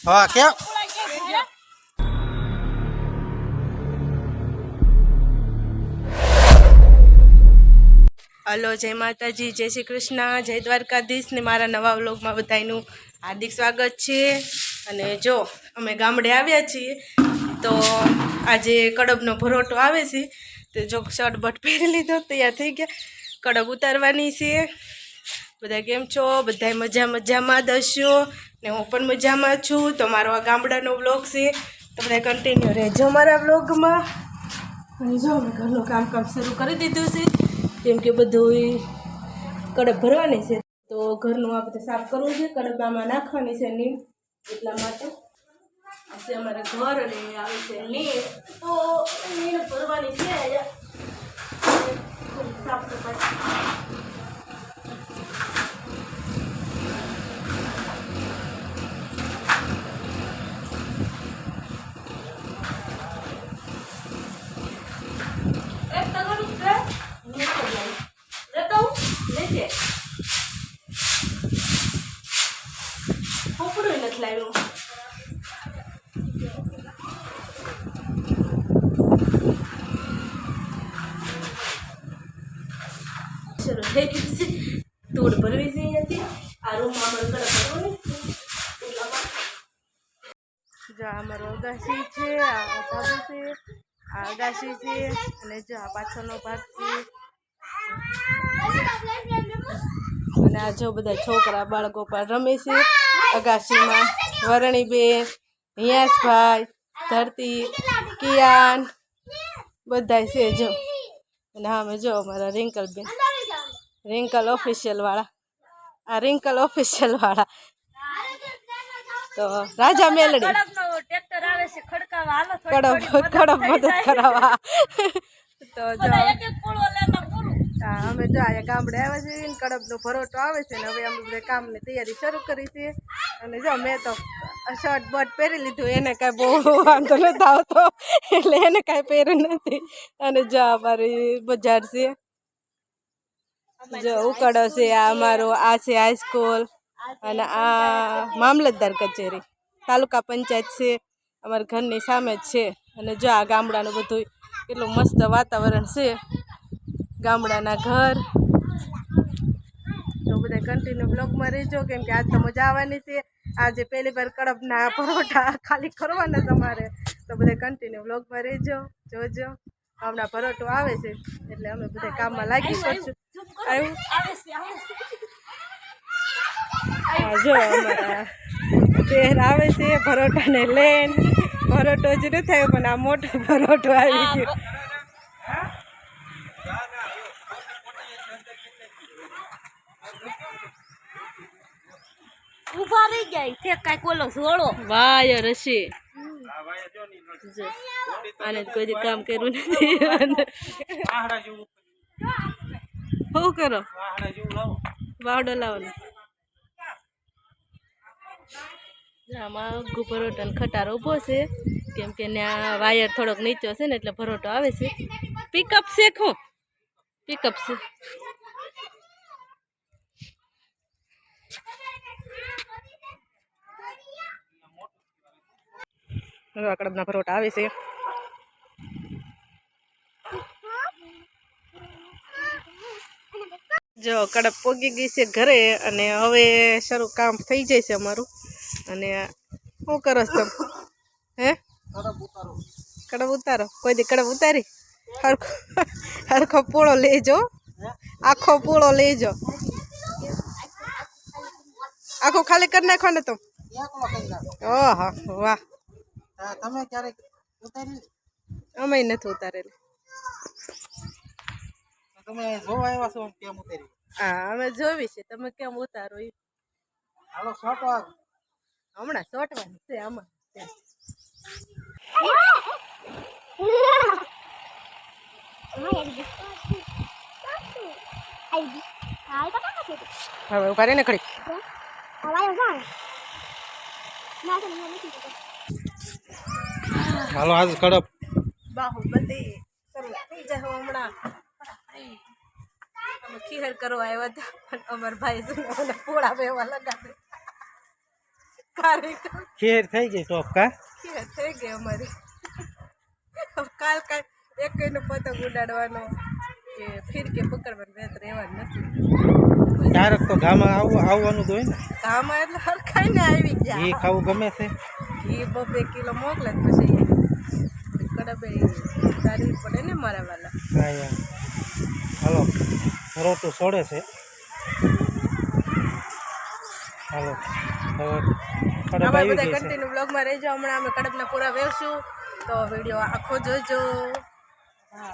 हाँ क्या હલો, જય માતાજી, જય શ્રી કૃષ્ણ, જય દ્વારકાધીશ ને મારા નવા વ્લોગમાં બધાનું હાર્દિક સ્વાગત છે. અને જો અમે ગામડે આવ્યા છીએ તો આજે કડબનો ભરોટો આવે છે. તો જો શર્ટ બટ પહેરી લીધો, તૈયાર થઈ ગયા, કડબ ઉતારવાની છે. બધા કેમ છો? બધા મજામાં દસ્યો ને હું પણ મજામાં છું. તો મારો આ ગામડાનો વ્લોગ છે, તો બધા કન્ટિન્યુ રહેજો મારા વ્લોગમાં. અને જો અમે ઘરનું કામ શરૂ કરી દીધું છે, કેમ કે બધું કડબ ભરવાની છે. તો ઘરનું આ બધું સાફ કરવું છે, કડબામાં નાખવાની છે નીમ, એટલા માટે આજે અમારે ઘર અને આવે છે નીમ, તો નીમ ભરવાની છે. સાફ સફાઈ નથી લાવ્યું. શરૂ થઈ ગયું છે. ધૂળ ભરવી જઈ હતી આ રૂમમાં અમારે કડક ભરવાની જો અમારો અગાસી છે, આ ધાબો છે, આ અગાસી છે, અને જો આ પાછળનો ભાગ છે. અને આ જો બધા છોકરા બાળકો પણ રમે છે અગાસીમાં. વરણીબેન, હિયાસભાઈ, ધરતી, કિયાન બધા છે જો. અને હા અમે જો અમારા રિંકલબેન, રિંકલ ઓફિશિયલ વાળા, આ રિંકલ ઓફિશિયલ વાળા. તો રાજા મેલડી કડબ મદદ કરાવવા. તો જો અમે જો અહીંયા ગામડે આવ્યા છીએ ને કડબનો ભરોટો આવે છે ને હવે અમે બધા કામની તૈયારી શરૂ કરી છે. અને જો મેં તો શર્ટ બટ પહેરી લીધું, એને કાંઈ બહુ વાંધો નથી આવતો એટલે એને કાંઈ પહેર્યું નથી. અને જો અમારી બજાર છે, જો ઉકળો છે, આ અમારો આ છે હાઈસ્કૂલ, અને આ મામલતદાર કચેરી, તાલુકા પંચાયત છે અમારા ઘરની સામે જ છે. અને જો આ ગામડાનું બધું કેટલું મસ્ત વાતાવરણ છે, ગામડાના ઘર. તો બધા કન્ટિન્યુ બ્લોગમાં રહેજો, કેમ કે આજ તો મજા આવવાની છે. આજે પહેલી વાર કડબના પરોઠા ખાલી કરવાના તમારે, તો બધા કન્ટિન્યુ બ્લોગમાં રહેજો, જોજો. હમણાં પરોઠો આવે છે એટલે અમે બધા કામમાં લાગી પડશું. આવ્યું જો અમારા બેન આવે છે પરોઠાને લઈને. પરોઠો જ ન થયો પણ આ મોટો પરોઠો આવી ગયો. ઉભા રહી ગયા તે કાઈ કોલો જોડો વાયર હશે. આને કોઈ દી કામ કર્યું નથી. શું કરો? વાવડો લાવો. આમાં પરોઠો ને ખટારો ઊભો છે, કેમ કે ત્યાં વાયર થોડોક નીચો છે ને એટલે પરોઠો આવે છે. પિકઅપ છે, શું પિકઅપ છે. કડબના પરોઠા આવે છે. જો કડબ પોગી ગઈ છે ઘરે, અને હવે શરૂ કામ થઈ જાય છે અમારું. અને શું કરો છો તમે? હે કડબ ઉતારો? કોઈ દી કડબ ઉતારી? હરખો પૂળો લેજો, આખો પૂળો લેજો. આખો ખાલી કરી નાખો ને તમે. ઓહો વાહ, તમે ક્યારેક ઉતારી? અમે નથી ઉતારેલી. તમે જોવા આવ્યા છો કેમ ઉતારી? હા અમે જોવી છે, તમે કેમ ઉતારો એ. હાલો શોટવા હમણાં સોટવાનું છે આમાં. હવે ઉભા રહે ને ખડી. હાલો આજ કડબ બાહુબલી શરૂ થઈ જાય હમણાં. અમે ખીર કરવા આવ્યા હતા, અમારા ભાઈ પોળા બેવા લગાવે. ખેર થઈ ગઈ ટોપ કા થઈ ગઈ અમારી કાલ એક કઈનો પતંગ ઉડાડવાનો કે ફીર કે પકડવાનું વેત રહેવાનું નથી ક્યારેક તો ગામમાં આવવાનું તો હોય ને આમાં એટલે હરખાઈને આવી ઘી ગયા ખાવું ગમે છે ઘી 2 કિલો મોકલે તો પછી કડબે તારી પડે ને મારા વાલા હા યાર હાલો રોટું છોડે છે હાલો હવે કડબ આમાં આવી બધા ગઈ છે કન્ટિન્યુ બ્લોગમાં રહેજો હમણાં અમે કડબના પૂરા વેવશું તો વિડીયો આખો જોજો હા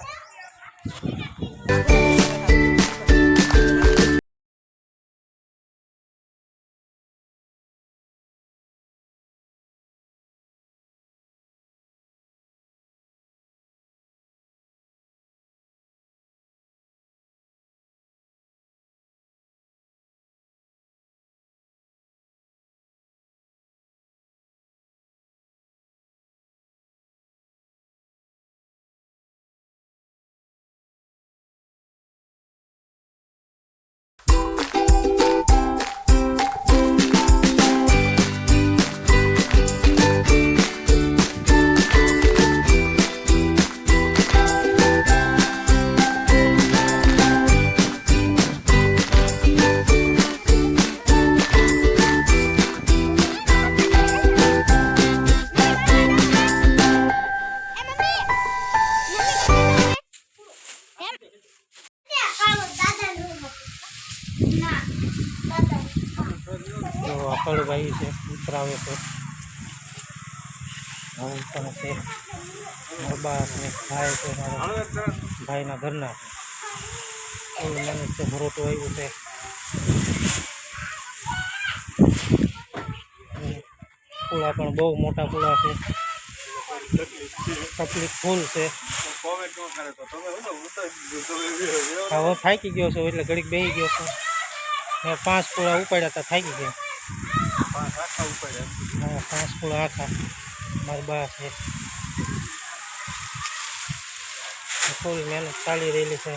જો અકળભાઈ છે ઉતરાવે છે હું પણ છે મારા બા છે ભાઈ છે મારા ભાઈના ઘરના છે ઓલું મહેનત છે ભરોટું આવ્યું છે પૂળા પણ બહુ મોટા પૂળા છે તકલીફ ફૂલ છે હવે થાકી ગયો છું એટલે ઘડીક બેસી ગયો છું મેં 5 પૂળા ઉપાડ્યા હતા થાકી ગયા હા 5 પૂળા આખા મારા બા છે ફૂલ મહેનત ચાલી રહેલી છે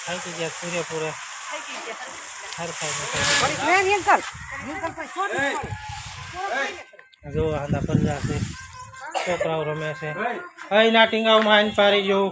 થાકી ગયા પૂરેપૂરા જો આના પંજા છે છોકરાઓ રમે છે કઈ ના ટીંગાઓમાં આઈને પારી જવું